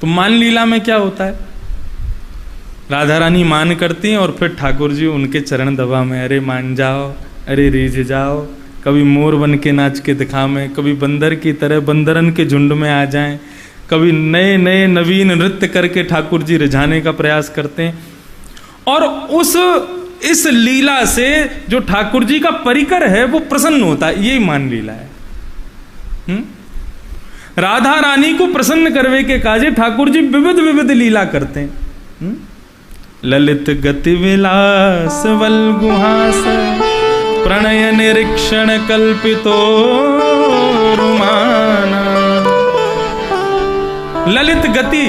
तो मान लीला में क्या होता है, राधा रानी मान करती हैं और फिर ठाकुर जी उनके चरण दबा में, अरे मान जाओ, अरे रीझ जाओ, कभी मोर बन के नाच के दिखा में, कभी बंदर की तरह बंदरन के झुंड में आ जाएं, कभी नए नए नवीन नृत्य करके ठाकुर जी रिझाने का प्रयास करते हैं। और इस लीला से जो ठाकुर जी का परिकर है वो प्रसन्न होता है, यही मान लीला है। राधा रानी को प्रसन्न करवे के काजे ठाकुर जी विविध विविध लीला करते हैं। ललित गति विलास वल्गुहास प्रणय निरीक्षण कल्पितो रुमाना। ललित गति,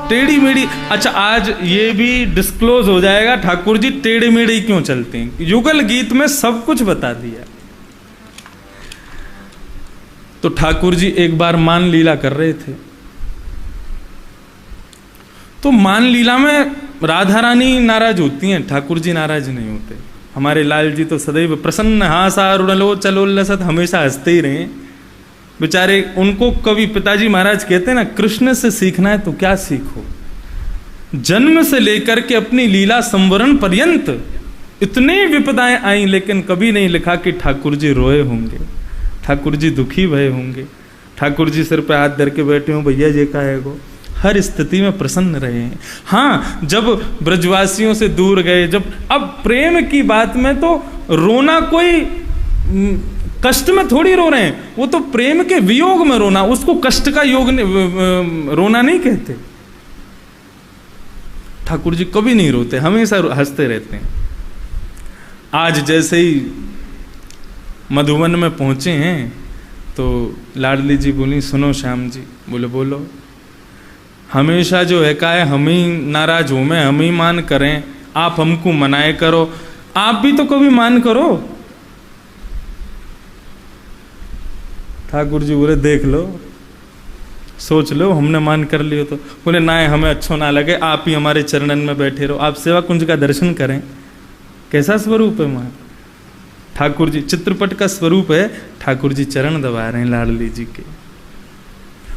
टेढ़ी मेढ़ी। अच्छा, आज ये भी डिस्क्लोज हो जाएगा ठाकुर जी टेढ़ी मेढ़ी क्यों चलते हैं। युगल गीत में सब कुछ बता दिया। तो ठाकुर जी एक बार मान लीला कर रहे थे, तो मान लीला में राधा रानी नाराज होती हैं, ठाकुर जी नाराज नहीं होते। हमारे लाल जी तो सदैव प्रसन्न हासारुणलो चलोल्लसत, हमेशा हंसते ही रहे बेचारे। उनको कभी पिताजी महाराज कहते हैं ना, कृष्ण से सीखना है तो क्या सीखो, जन्म से लेकर के अपनी लीला संवरण पर्यंत इतने विपदाएं आई, लेकिन कभी नहीं लिखा कि ठाकुर जी रोए होंगे, ठाकुर जी दुखी भये होंगे, ठाकुर जी सिर पे हाथ धर के बैठे हों, भैया जी का है वो। हर स्थिति में प्रसन्न रहे हैं। हाँ, जब ब्रजवासियों से दूर गए, जब अब प्रेम की बात में तो रोना कोई कष्ट में थोड़ी रो रहे हैं, वो तो प्रेम के वियोग में रोना, उसको कष्ट का योग रोना नहीं कहते। ठाकुर जी कभी नहीं रोते, हमेशा हंसते रहते हैं। आज जैसे ही मधुबन में पहुंचे हैं तो लाडली जी बोली, सुनो श्याम जी। बोले बोलो। हमेशा जो है का है हम ही नाराज हो में, हम ही मान करें, आप हमको मनाए करो, आप भी तो कभी मान करो। ठाकुर जी बोले देख लो, सोच लो, हमने मान कर लियो तो। बोले ना, हमें अच्छा ना लगे, आप ही हमारे चरणन में बैठे रहो, आप सेवा कुंज का दर्शन करें। कैसा स्वरूप है वहां ठाकुर जी, चित्रपट का स्वरूप है। ठाकुर जी चरण दबा रहे हैं लाडली जी के।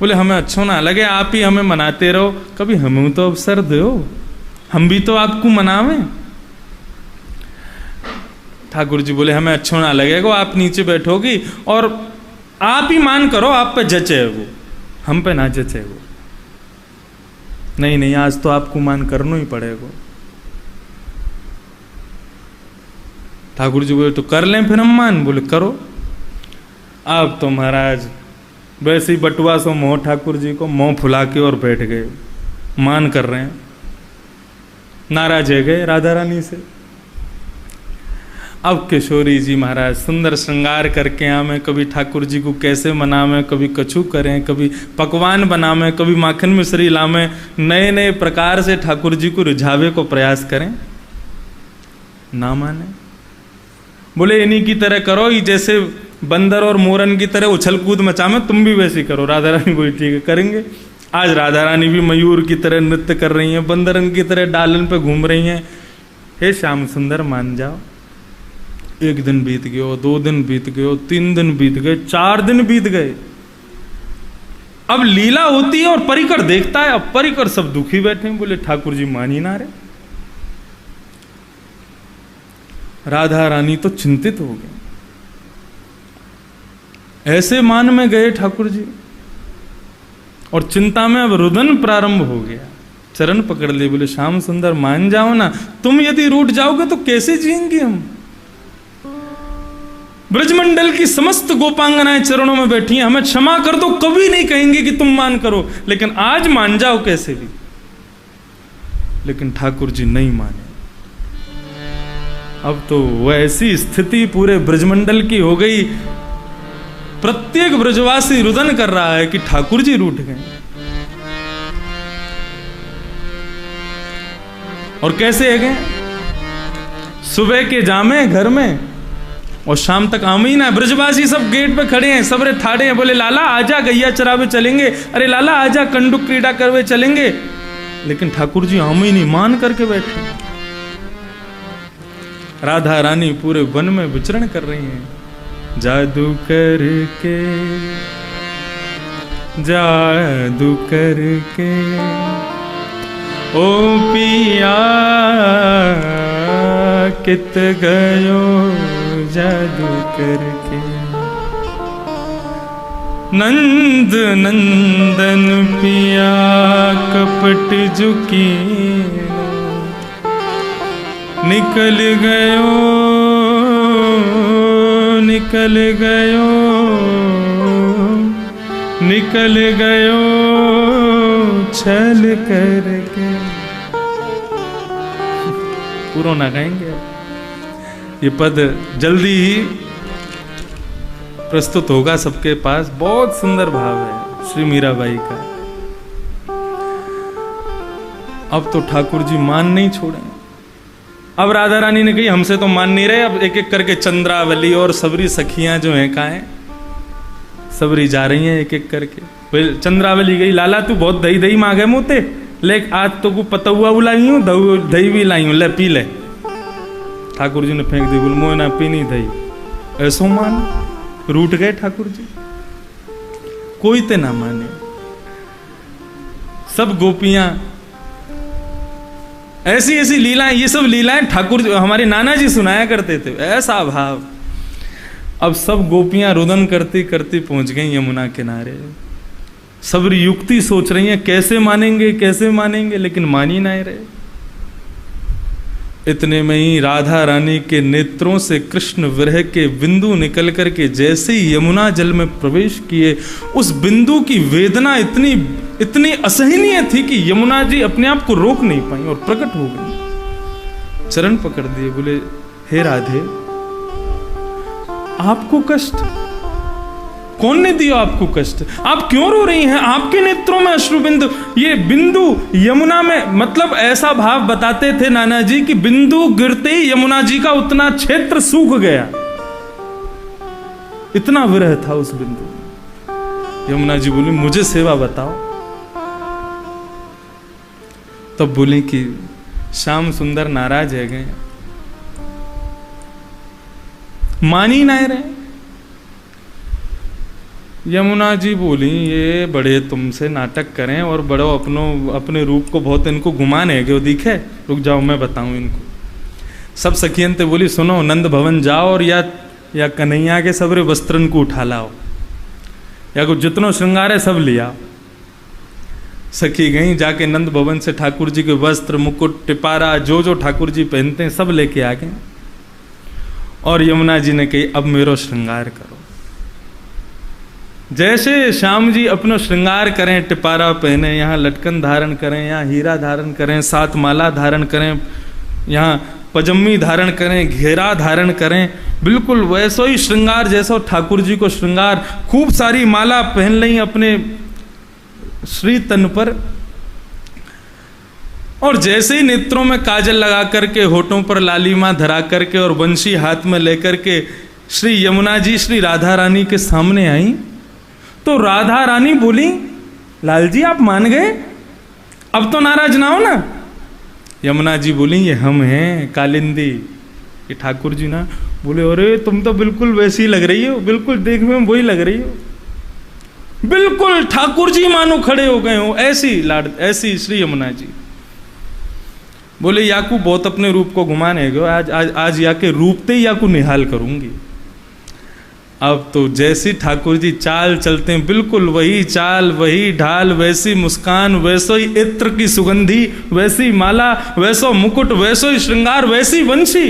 बोले हमें अच्छा ना लगे, आप ही हमें मनाते रहो, कभी हमें तो अवसर दो, हम भी तो आपको मनावे। ठाकुर जी बोले हमें अच्छा ना लगेगा, आप नीचे बैठोगी और आप ही मान करो, आप पे जचे है वो, हम पे ना जचे वो। नहीं नहीं, आज तो आपको मान करना ही पड़ेगा। ठाकुर जी बोले तो कर लें फिर हम मान। बोले करो। अब तो महाराज वैसे ही बटुआ सो मोह ठाकुर जी को मोह फुला के और बैठ गए, मान कर रहे हैं, नाराज है गए राधा रानी से। अब किशोरी जी महाराज सुंदर श्रृंगार करके आवे, कभी ठाकुर जी को कैसे मनावे, कभी कछु करें, कभी पकवान बनावे, कभी माखन मिश्री लावे, नए नए प्रकार से ठाकुर जी को रिझावे को प्रयास करें, ना माने। बोले इन्हीं की तरह करो, ये जैसे बंदर और मोरन की तरह उछल कूद मचावे, तुम भी वैसे ही करो। राधा रानी बोली ठीक है करेंगे। आज राधा रानी भी मयूर की तरह नृत्य कर रही हैं, बंदरन की तरह डालन पे घूम रही हैं। हे श्याम सुंदर मान जाओ। एक दिन बीत गयो, 2 दिन बीत गयो, 3 दिन बीत गए, 4 दिन बीत गए। अब लीला होती है और परिकर देखता है। अब परिकर सब दुखी बैठे हैं, बोले ठाकुर जी मान ही ना रहे। राधा रानी तो चिंतित हो गए। ऐसे मान में गए ठाकुर जी और चिंता में अब रुदन प्रारंभ हो गया। चरण पकड़ लिए, बोले श्याम सुंदर मान जाओ ना, तुम यदि रूठ जाओगे तो कैसे जिएंगे हम। ब्रजमंडल की समस्त गोपांगनाएं चरणों में बैठी हैं, हमें क्षमा कर दो, कभी नहीं कहेंगे कि तुम मान करो, लेकिन आज मान जाओ कैसे भी। लेकिन ठाकुर जी नहीं माने। अब तो वैसी स्थिति पूरे ब्रजमंडल की हो गई, प्रत्येक ब्रजवासी रुदन कर रहा है कि ठाकुर जी रूठ गए। और कैसे है गए, सुबह के जामे घर में और शाम तक आम ही ना। ब्रजवासी सब गेट पे खड़े हैं, सबरे ठाड़े हैं, बोले लाला आजा गैया चरावे चलेंगे, अरे लाला आजा कंडुक क्रीड़ा करवे चलेंगे। लेकिन ठाकुर जी आम ही नहीं, मान करके बैठे। राधा रानी पूरे वन में विचरण कर रही हैं, जादू करके जादू करके ओ पिया कित गयो जादू करके। नंद नंदन पिया कपट झुकी निकल गयो निकल गयो निकल गयो छल करके। पूरा ना गाएंगे, ये पद जल्दी ही प्रस्तुत होगा सबके पास। बहुत सुंदर भाव है श्री मीराबाई का। अब तो ठाकुर जी मान नहीं छोड़े। अब राधा रानी ने कही हमसे तो मान नहीं रहे, अब एक एक करके चंद्रावली और सबरी सखियां जो हैं कहाँ हैं, सबरी जा रही हैं एक एक करके। चंद्रावली गई, लाला तू बहुत दही दही मांगे मुँहते, ले आज तो को पतुआ लाई हूँ, दही भी लाई हूँ, ले पी ले। ठाकुर जी ने फेंक दी, बोल मोह ना पीनी दही। ऐसो मान रूठ गए ठाकुर जी, कोई ते ना माने। सब गोपियां ऐसी ऐसी लीलाएं, ये सब लीलाएं ठाकुर जी हमारे नाना जी सुनाया करते थे, ऐसा भाव। अब सब गोपियां रुदन करती करती पहुंच गई यमुना किनारे। सब युक्ति सोच रही हैं कैसे मानेंगे कैसे मानेंगे, लेकिन मान ही नहीं रहे। इतने में ही राधा रानी के नेत्रों से कृष्ण विरह के बिंदु निकल करके जैसे ही यमुना जल में प्रवेश किए, उस बिंदु की वेदना इतनी इतनी असहनीय थी कि यमुना जी अपने आप को रोक नहीं पाई और प्रकट हो गई। चरण पकड़ दिए, बोले हे राधे, आपको कष्ट कौन ने दिया? आपको कष्ट, आप क्यों रो रही हैं? आपके नेत्रों में अश्रु बिंदु, ये बिंदु यमुना में, मतलब ऐसा भाव बताते थे नाना जी कि बिंदु गिरते ही यमुना जी का उतना क्षेत्र सूख गया, इतना विरह था उस बिंदु में। यमुना जी बोली मुझे सेवा बताओ। तब बोली कि श्याम सुंदर नाराज है गए, मान ही नहीं रहे। यमुना जी बोली ये बड़े तुमसे नाटक करें और बड़ो अपने रूप को बहुत इनको गुमान है, क्यों दिखे, रुक जाओ मैं बताऊं इनको। सब सखियन ते बोली सुनो, नंद भवन जाओ और या कन्हैया के सबरे वस्त्रन को उठा लाओ, या कुछ जितनो श्रृंगार है सब लिया। सखी गई, जाके नंद भवन से ठाकुर जी के वस्त्र मुकुट टिपारा जो जो ठाकुर जी पहनते हैं सब लेके आ गए। और यमुना जी ने कही अब मेरो श्रृंगार करो। जैसे श्याम जी अपना श्रृंगार करें, टिपारा पहने, यहाँ लटकन धारण करें, यहाँ हीरा धारण करें, 7 माला धारण करें, यहाँ पजम्मी धारण करें, घेरा धारण करें, बिल्कुल वैसो ही श्रृंगार जैसा ठाकुर जी को श्रृंगार, खूब सारी माला पहन ली अपने श्री तन पर। और जैसे ही नेत्रों में काजल लगा करके, होठों पर लालिमा धरा करके और बंशी हाथ में लेकर के श्री यमुना जी श्री राधा रानी के सामने आई, तो राधा रानी बोली लाल जी आप मान गए, अब तो नाराज ना हो ना। यमुना जी बोली ये हम हैं कालिंदी, ये ठाकुर जी ना। बोले अरे तुम तो बिल्कुल वैसी लग रही हो, बिल्कुल देखने में वही लग रही हो, बिल्कुल ठाकुर जी मानो खड़े हो गए हो, ऐसी श्री यमुना जी। बोले याकू बहुत अपने रूप को घुमाने गए, आज याके रूप ते याकू निहाल करूंगी। अब तो जैसी ठाकुर जी चाल चलते हैं, बिल्कुल वही चाल वही ढाल, वैसी मुस्कान, वैसो ही इत्र की सुगंधी, वैसी माला, वैसो मुकुट, वैसो ही श्रृंगार, वैसी वंशी।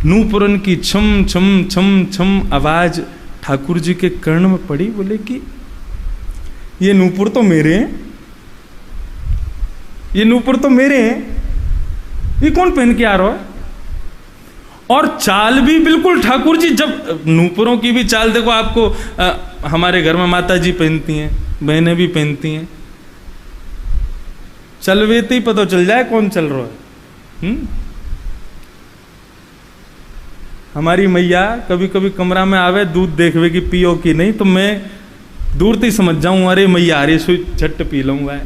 नूपुरन की छम छम छम छम आवाज ठाकुर जी के कर्ण में पड़ी। बोले कि ये नूपुर तो मेरे हैं, ये नूपुर तो मेरे हैं, ये कौन पहन के आ रहा है? और चाल भी बिल्कुल ठाकुर जी, जब नूपुरों की भी चाल देखो आपको, हमारे घर में माता जी पहनती हैं, बहनें भी पहनती हैं, चलवेते ही पता चल जाए कौन चल रहा है। हमारी मैया कभी कभी कमरा में आवे, दूध देखवे कि पियो कि नहीं, तो मैं दूर से ही समझ जाऊं अरे मैया आ रही, सुई झट पी लूंगा,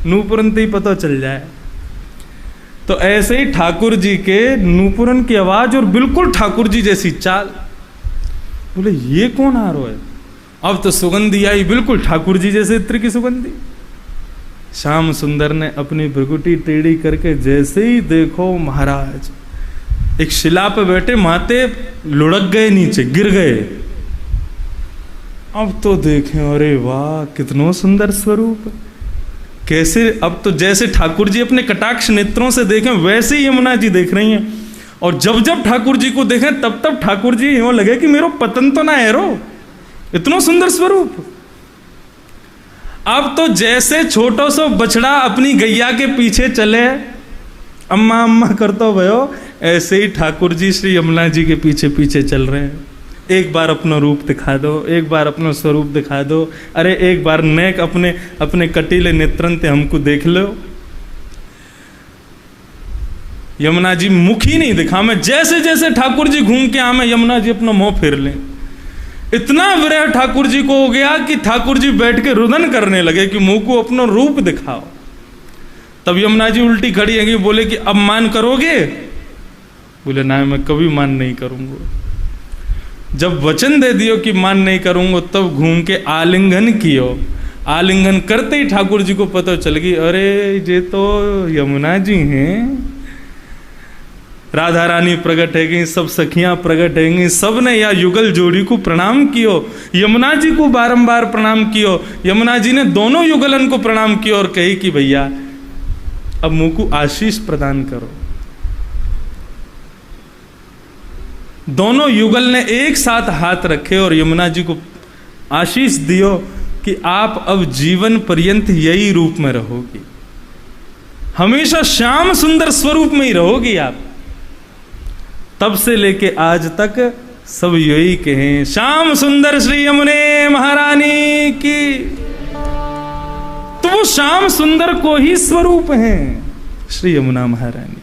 नूपुरन ही पता चल जाए। तो ऐसे ही ठाकुर जी के नूपुरन की आवाज और बिल्कुल ठाकुर जी जैसी चाल। बोले ये कौन आ रहा है? अब तो सुगंधी आई बिल्कुल ठाकुर जी जैसे इत्र की सुगंधी। श्याम सुंदर ने अपनी भ्रुकुटी टेढ़ी करके जैसे ही देखो महाराज एक शिला पे बैठे, माते लुढ़क गए, नीचे गिर गए। अब तो देखें, अरे वाह कितना सुंदर स्वरूप, कैसे, अब तो जैसे ठाकुर जी अपने कटाक्ष नेत्रों से देखें वैसे ही यमुना जी देख रही हैं। और जब जब ठाकुर जी को देखें तब तब ठाकुर जी यूं लगे कि मेरो पतन तो ना है रो, इतना सुंदर स्वरूप। अब तो जैसे छोटो सो बछड़ा अपनी गैया के पीछे चले, अम्मा अम्मा करतो भयो, ऐसे ही ठाकुर जी श्री यमुना जी के पीछे पीछे चल रहे हैं। एक बार अपना रूप दिखा दो, एक बार अपना स्वरूप दिखा दो, अरे एक बार नेक अपने अपने कटीले नेत्रन ते हमको देख लो। यमुना जी मुख ही नहीं दिखा में, जैसे जैसे ठाकुर जी घूम के आमे यमुना जी अपना मुंह फेर लें। इतना विरह ठाकुर जी को हो गया कि ठाकुर जी बैठ के रुदन करने लगे कि मुंह को अपना रूप दिखाओ। तब यमुना जी उल्टी खड़ी है, बोले कि अब मान करोगे? बोले ना, मैं कभी मान नहीं करूंगा। जब वचन दे दियो कि मान नहीं करूंगा, तब घूम के आलिंगन कियो। आलिंगन करते ही ठाकुर जी को पता चल गई, अरे ये तो यमुना जी हैं। राधा रानी प्रकट है गई, सब सखियां प्रकट है गई, सब ने या युगल जोड़ी को प्रणाम कियो। यमुना जी को बारंबार प्रणाम कियो। यमुना जी ने दोनों युगलन को प्रणाम किया और कही कि भैया अब मुंह को आशीष प्रदान करो। दोनों युगल ने एक साथ हाथ रखे और यमुना जी को आशीष दियो कि आप अब जीवन पर्यंत यही रूप में रहोगी, हमेशा श्याम सुंदर स्वरूप में ही रहोगी आप। तब से लेके आज तक सब यही कहें, श्याम सुंदर श्री यमुने महारानी की। तो वो श्याम सुंदर को ही स्वरूप हैं श्री यमुना महारानी।